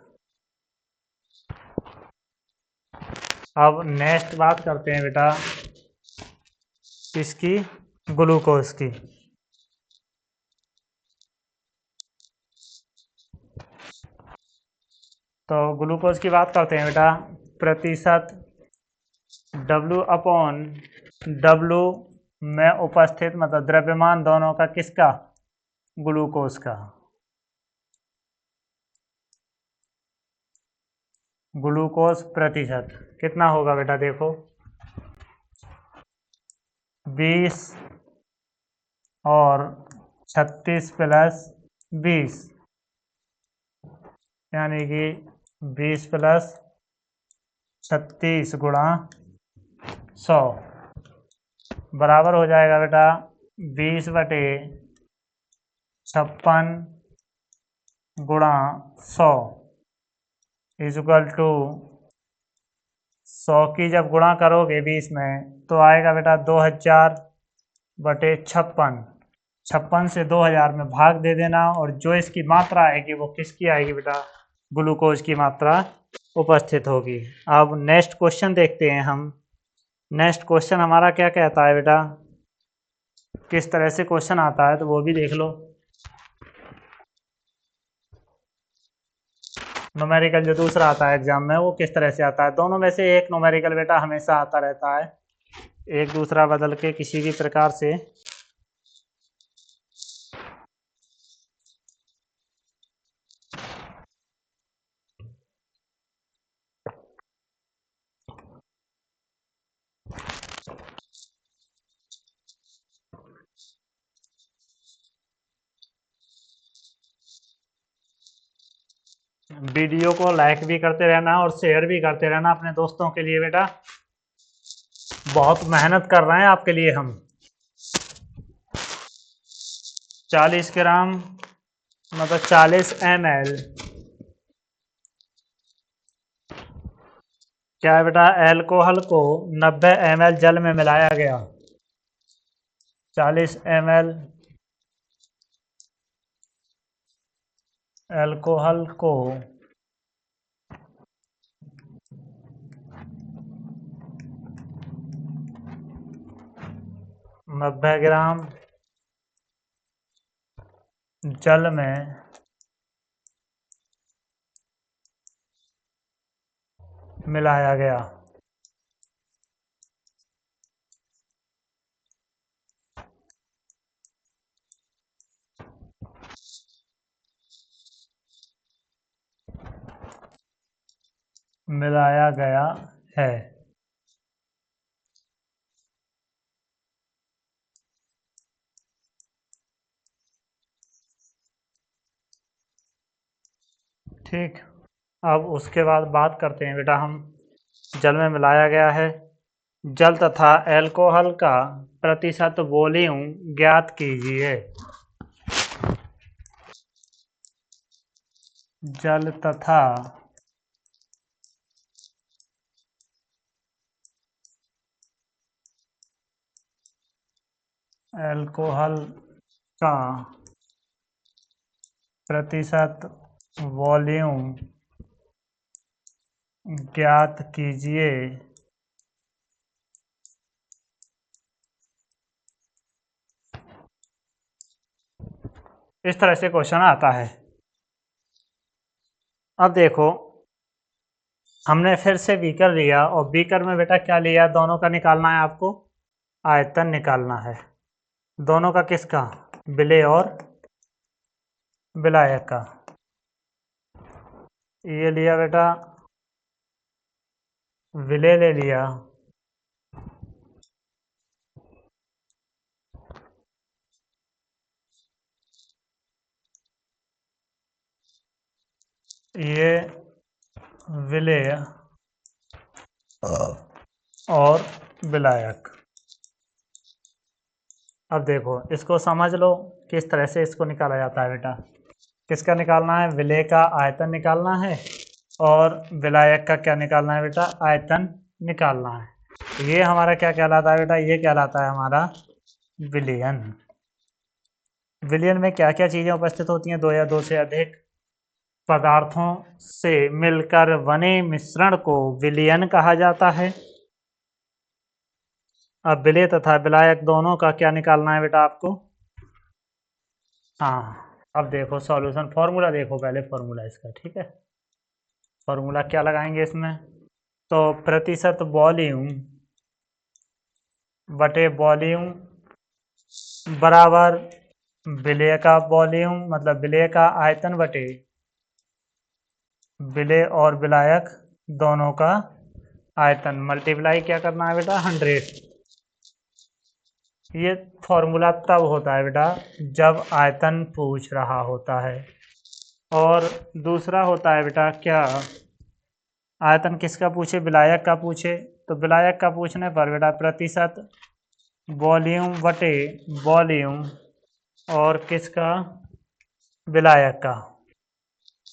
अब नेक्स्ट बात करते हैं बेटा किसकी, ग्लूकोज की। तो ग्लूकोज की बात करते हैं बेटा, प्रतिशत W/W में उपस्थित मतलब द्रव्यमान दोनों का, किसका, ग्लूकोज का। ग्लूकोज प्रतिशत कितना होगा बेटा, देखो 20 और 36 प्लस 20 यानी कि 20 प्लस 36 गुणा 100 बराबर हो जाएगा बेटा 20 बटे 56 गुणा 100 इजक्वल टू 100 की जब गुणा करोगे 20 में तो आएगा बेटा 2000 बटे 56। 56 से 2000 में भाग दे देना और जो इसकी मात्रा आएगी वो किसकी आएगी बेटा, ग्लूकोज की मात्रा उपस्थित होगी। अब नेक्स्ट क्वेश्चन देखते हैं हम। नेक्स्ट क्वेश्चन हमारा क्या कहता है बेटा, किस तरह से क्वेश्चन आता है तो वो भी देख लो। न्यूमेरिकल जो दूसरा आता है एग्जाम में वो किस तरह से आता है, दोनों में से एक न्यूमेरिकल बेटा हमेशा आता रहता है, एक दूसरा बदल के किसी भी प्रकार से। वीडियो को लाइक भी करते रहना और शेयर भी करते रहना अपने दोस्तों के लिए बेटा, बहुत मेहनत कर रहे हैं आपके लिए हम। 40 ग्राम मतलब 40 ml क्या है बेटा, एल्कोहल को 90 ml जल में मिलाया गया। 40 ml एल्कोहल को 90 ग्राम जल में मिलाया गया। मिलाया गया है। ठीक, अब उसके बाद बात करते हैं बेटा हम, जल में मिलाया गया है, जल तथा एल्कोहल का प्रतिशत वॉल्यूम ज्ञात कीजिए। जल तथा एल्कोहल का प्रतिशत वॉल्यूम ज्ञात कीजिए। इस तरह से क्वेश्चन आता है। अब देखो हमने फिर से बीकर लिया और बीकर में बेटा क्या लिया, दोनों का निकालना है आपको, आयतन निकालना है दोनों का, किसका, विलेय और विलायक का। ये लिया बेटा विलेय ले लिया, ये विलेय और विलायक। अब देखो इसको समझ लो किस तरह से इसको निकाला जाता है बेटा। किसका निकालना है? विलेय का आयतन निकालना है और विलायक का क्या निकालना है बेटा? आयतन निकालना है। तो ये हमारा क्या कहलाता है बेटा? ये कहलाता है हमारा विलयन। विलयन में क्या क्या चीज़ें उपस्थित होती हैं? दो या दो से अधिक पदार्थों से मिलकर बने मिश्रण को विलयन कहा जाता है। अब विलेय तथा विलायक दोनों का क्या निकालना है बेटा आपको? हाँ, अब देखो सॉल्यूशन फॉर्मूला देखो पहले, फॉर्मूला इसका, ठीक है। फॉर्मूला क्या लगाएंगे इसमें? तो प्रतिशत वॉल्यूम बटे वॉल्यूम बराबर विलेय का वॉल्यूम, मतलब विलेय का आयतन बटे विलेय और विलायक दोनों का आयतन, मल्टीप्लाई क्या करना है बेटा? 100। ये फॉर्मूला तब होता है बेटा जब आयतन पूछ रहा होता है। और दूसरा होता है बेटा क्या? आयतन किसका पूछे? विलायक का पूछे। तो विलायक का पूछने पर बेटा प्रतिशत वॉल्यूम बटे वॉल्यूम और किसका? विलायक का,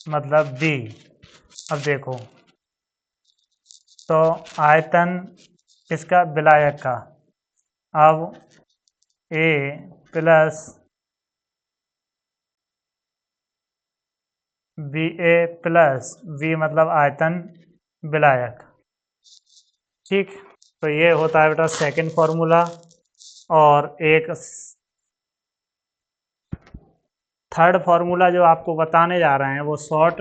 मतलब बी। अब देखो तो आयतन किसका? विलायक का। अब ए प्लस बी, ए प्लस बी मतलब आयतन विलायक, ठीक। तो ये होता है बेटा सेकंड फॉर्मूला। और एक थर्ड फार्मूला जो आपको बताने जा रहे हैं वो शॉर्ट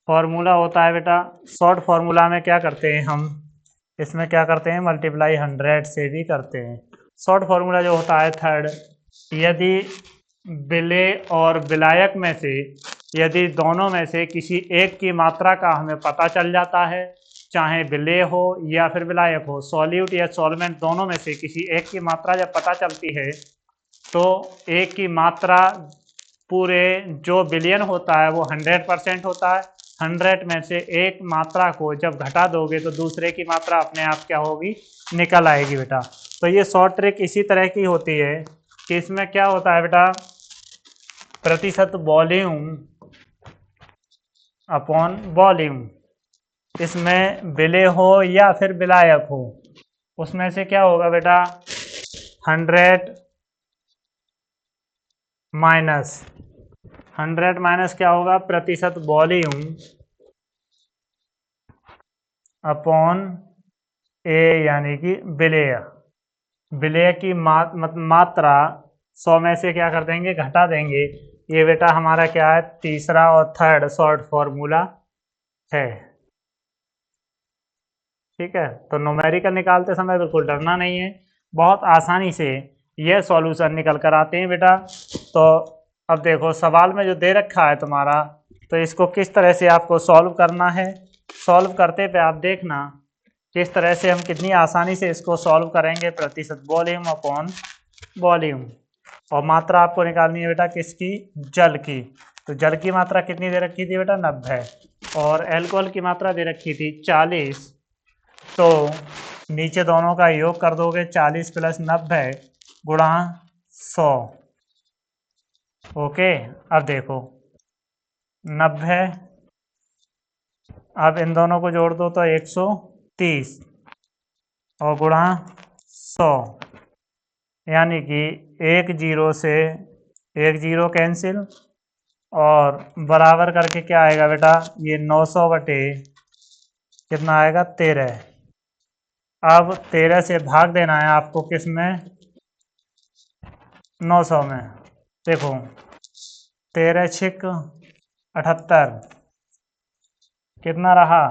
फार्मूला होता है बेटा। शॉर्ट फार्मूला में क्या करते हैं हम? इसमें क्या करते हैं? मल्टीप्लाई 100 से भी करते हैं। शॉर्ट फार्मूला जो होता है थर्ड, यदि विलेय और विलायक में से यदि दोनों में से किसी एक की मात्रा का हमें पता चल जाता है, चाहे विलेय हो या फिर विलायक हो, सॉल्यूट या सॉल्वेंट दोनों में से किसी एक की मात्रा जब पता चलती है तो एक की मात्रा पूरे जो विलयन होता है वो 100% होता है। 100 में से एक मात्रा को जब घटा दोगे तो दूसरे की मात्रा अपने आप क्या होगी? निकल आएगी बेटा। तो ये शॉर्ट ट्रिक इसी तरह की होती है कि इसमें क्या होता है बेटा? प्रतिशत वॉल्यूम अपॉन वॉल्यूम, इसमें विलेय हो या फिर विलायक हो, उसमें से क्या होगा बेटा? 100 माइनस 100 माइनस क्या होगा? प्रतिशत वॉल्यूम अपॉन ए, यानी कि विलेय। विलेय की मात्रा 100 में से क्या कर देंगे? घटा देंगे। ये बेटा हमारा क्या है? तीसरा और थर्ड शॉर्ट फॉर्मूला है, ठीक है। तो न्यूमेरिकल निकालते समय बिल्कुल डरना नहीं है, बहुत आसानी से यह सॉल्यूशन निकल कर आते हैं बेटा। तो अब देखो सवाल में जो दे रखा है तुम्हारा, तो इसको किस तरह से आपको सॉल्व करना है। सॉल्व करते पे आप देखना किस तरह से हम कितनी आसानी से इसको सॉल्व करेंगे। प्रतिशत वॉल्यूम अपॉन वॉल्यूम, और मात्रा आपको निकालनी है बेटा किसकी? जल की। तो जल की मात्रा कितनी दे रखी थी बेटा? 90। और एल्कोहल की मात्रा दे रखी थी 40। तो नीचे दोनों का योग कर दोगे, 40 प्लस 90 गुणा 100। ओके, अब देखो 90, अब इन दोनों को जोड़ दो तो 130 और गुणा 100, यानी कि एक जीरो से एक जीरो कैंसिल और बराबर करके क्या आएगा बेटा? ये 900 बटे कितना आएगा? 13। अब 13 से भाग देना है आपको किस में? 900 में। देखो 13 छिक 78, कितना रहा?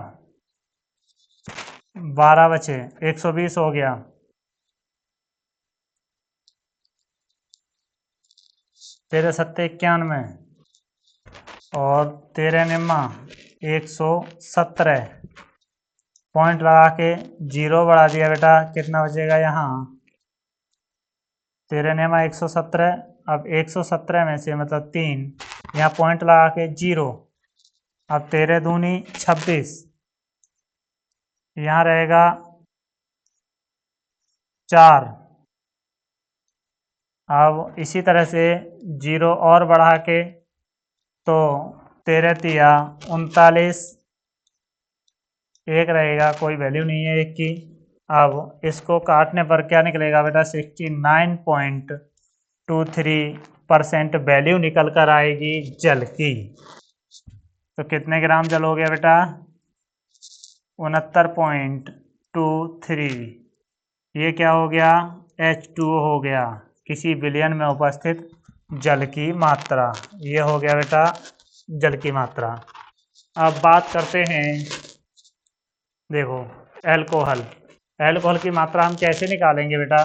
12 बचे, 120 हो गया। 13 सत्ते 91 और 13 निम्मा 117। पॉइंट लगा के जीरो बढ़ा दिया बेटा, कितना बचेगा यहाँ? 13 निम्मा 117। अब 117 में से मतलब 3, यहाँ पॉइंट लगा के जीरो। अब 13 दूनी 26, यहाँ रहेगा 4। अब इसी तरह से 0 और बढ़ा के तो 13 तिया 39, एक रहेगा, कोई वैल्यू नहीं है एक की। अब इसको काटने पर क्या निकलेगा बेटा, 69.23% वैल्यू निकल कर आएगी जल की। तो कितने ग्राम जल हो गया बेटा, 69.23। ये क्या हो गया, H2O हो गया, किसी विलयन में उपस्थित जल की मात्रा। ये हो गया बेटा जल की मात्रा। अब बात करते हैं, देखो एल्कोहल। एल्कोहल की मात्रा हम कैसे निकालेंगे बेटा,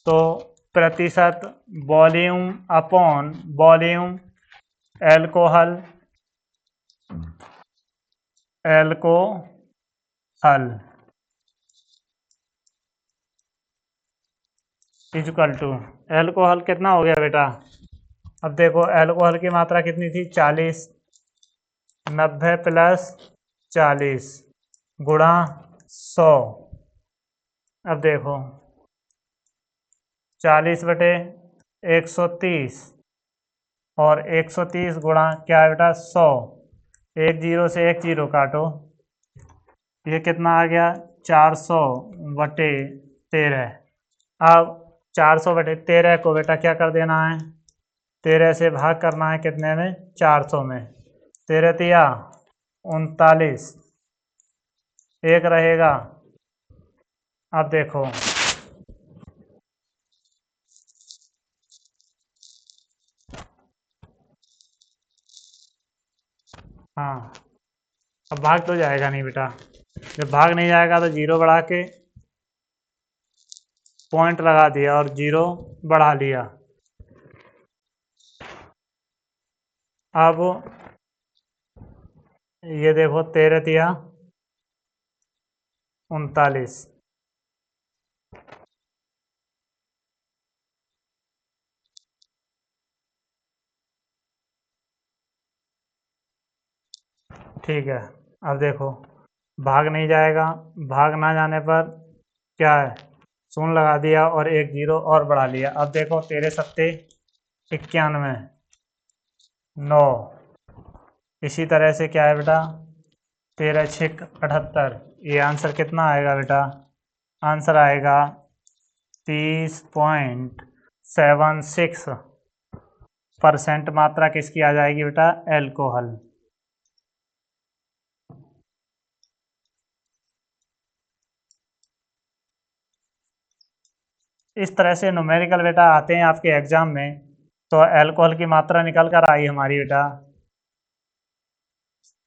तो प्रतिशत volume upon volume alcohol equal to alcohol कितना हो गया बेटा। अब देखो एल्कोहल की मात्रा कितनी थी, 40, 90 प्लस 40 गुणा 100। अब देखो 40/130 और 130 गुणा क्या है बेटा 100। एक जीरो से एक जीरो काटो, ये कितना आ गया 400/13। अब 400/13 को बेटा क्या कर देना है, 13 से भाग करना है कितने में, 400 में। 13 तिया 39, एक रहेगा। अब देखो हाँ, अब भाग तो जाएगा नहीं बेटा, जब भाग नहीं जाएगा तो जीरो बढ़ा के पॉइंट लगा दिया और जीरो बढ़ा लिया। अब ये देखो 13 तिया 39, ठीक है। अब देखो भाग नहीं जाएगा, भाग ना जाने पर क्या है, शून्य लगा दिया और एक जीरो और बढ़ा लिया। अब देखो 13 सत्ते 91, 9। इसी तरह से क्या है बेटा, 13 छिक 78। ये आंसर कितना आएगा बेटा, आंसर आएगा 30.76% मात्रा किसकी आ जाएगी बेटा, एल्कोहल। इस तरह से न्यूमेरिकल बेटा आते हैं आपके एग्जाम में। तो एल्कोहल की मात्रा निकल कर आई हमारी बेटा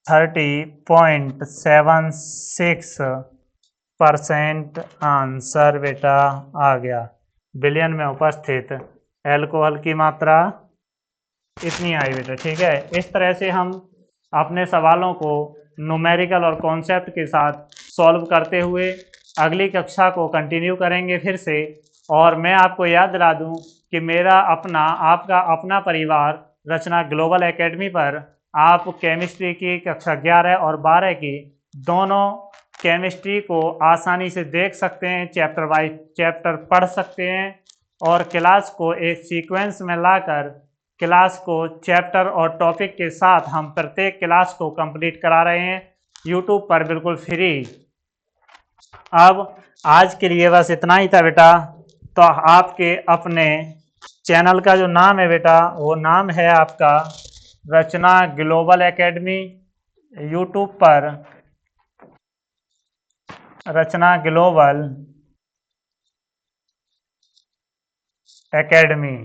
30.76% आंसर बेटा आ गया। बिलियन में उपस्थित एल्कोहल की मात्रा इतनी आई बेटा, ठीक है। इस तरह से हम अपने सवालों को न्यूमेरिकल और कॉन्सेप्ट के साथ सॉल्व करते हुए अगली कक्षा को कंटिन्यू करेंगे फिर से। और मैं आपको याद दिला दूं कि मेरा अपना आपका अपना परिवार रचना ग्लोबल एकेडमी पर आप केमिस्ट्री की कक्षा 11 और 12 की दोनों केमिस्ट्री को आसानी से देख सकते हैं, चैप्टर वाइज चैप्टर पढ़ सकते हैं और क्लास को एक सीक्वेंस में लाकर क्लास को चैप्टर और टॉपिक के साथ हम प्रत्येक क्लास को कंप्लीट करा रहे हैं यूट्यूब पर बिल्कुल फ्री। अब आज के लिए बस इतना ही था बेटा। तो आपके अपने चैनल का जो नाम है बेटा, वो नाम है आपका रचना ग्लोबल एकेडमी। यूट्यूब पर रचना ग्लोबल एकेडमी।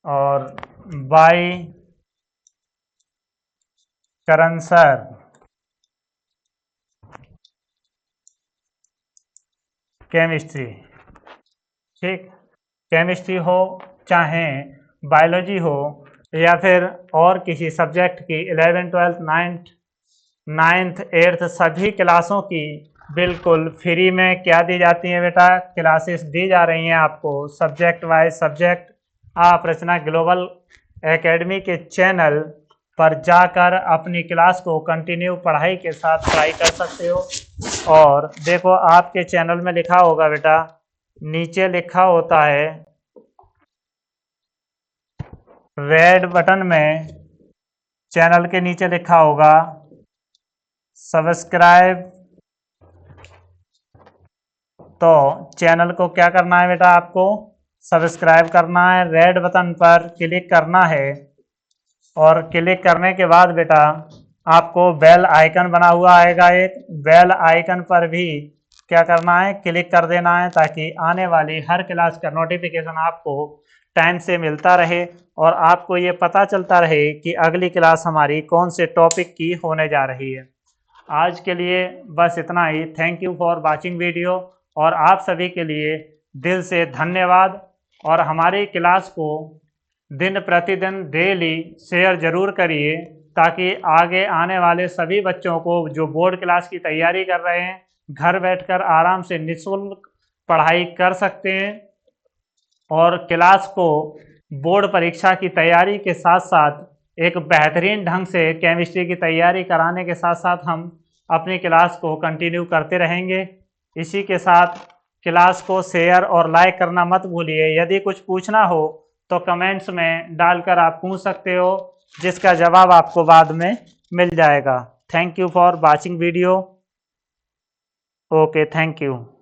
और बाय करण सर, केमिस्ट्री। ठीक, केमिस्ट्री हो चाहे बायोलॉजी हो या फिर और किसी सब्जेक्ट की 11th 12th 9th 8th सभी क्लासों की बिल्कुल फ्री में क्या दी जाती हैं बेटा, क्लासेस दी जा रही हैं आपको सब्जेक्ट वाइज सब्जेक्ट। आप रचना ग्लोबल एकेडमी के चैनल पर जाकर अपनी क्लास को कंटिन्यू पढ़ाई के साथ ट्राई कर सकते हो। और देखो आपके चैनल में लिखा होगा बेटा, नीचे लिखा होता है रेड बटन में, चैनल के नीचे लिखा होगा सब्सक्राइब। तो चैनल को क्या करना है बेटा, आपको सब्सक्राइब करना है, रेड बटन पर क्लिक करना है और क्लिक करने के बाद बेटा आपको बेल आइकन बना हुआ आएगा, एक बेल आइकन पर भी क्या करना है, क्लिक कर देना है, ताकि आने वाली हर क्लास का नोटिफिकेशन आपको टाइम से मिलता रहे और आपको ये पता चलता रहे कि अगली क्लास हमारी कौन से टॉपिक की होने जा रही है। आज के लिए बस इतना ही। Thank you for watching video और आप सभी के लिए दिल से धन्यवाद। और हमारी क्लास को दिन प्रतिदिन डेली शेयर ज़रूर करिए, ताकि आगे आने वाले सभी बच्चों को जो बोर्ड क्लास की तैयारी कर रहे हैं घर बैठकर आराम से निःशुल्क पढ़ाई कर सकते हैं। और क्लास को बोर्ड परीक्षा की तैयारी के साथ साथ एक बेहतरीन ढंग से केमिस्ट्री की तैयारी कराने के साथ साथ हम अपनी क्लास को कंटिन्यू करते रहेंगे। इसी के साथ क्लास को शेयर और लाइक करना मत भूलिए। यदि कुछ पूछना हो तो कमेंट्स में डालकर आप पूछ सकते हो, जिसका जवाब आपको बाद में मिल जाएगा। Thank you for watching video. Okay, thank you.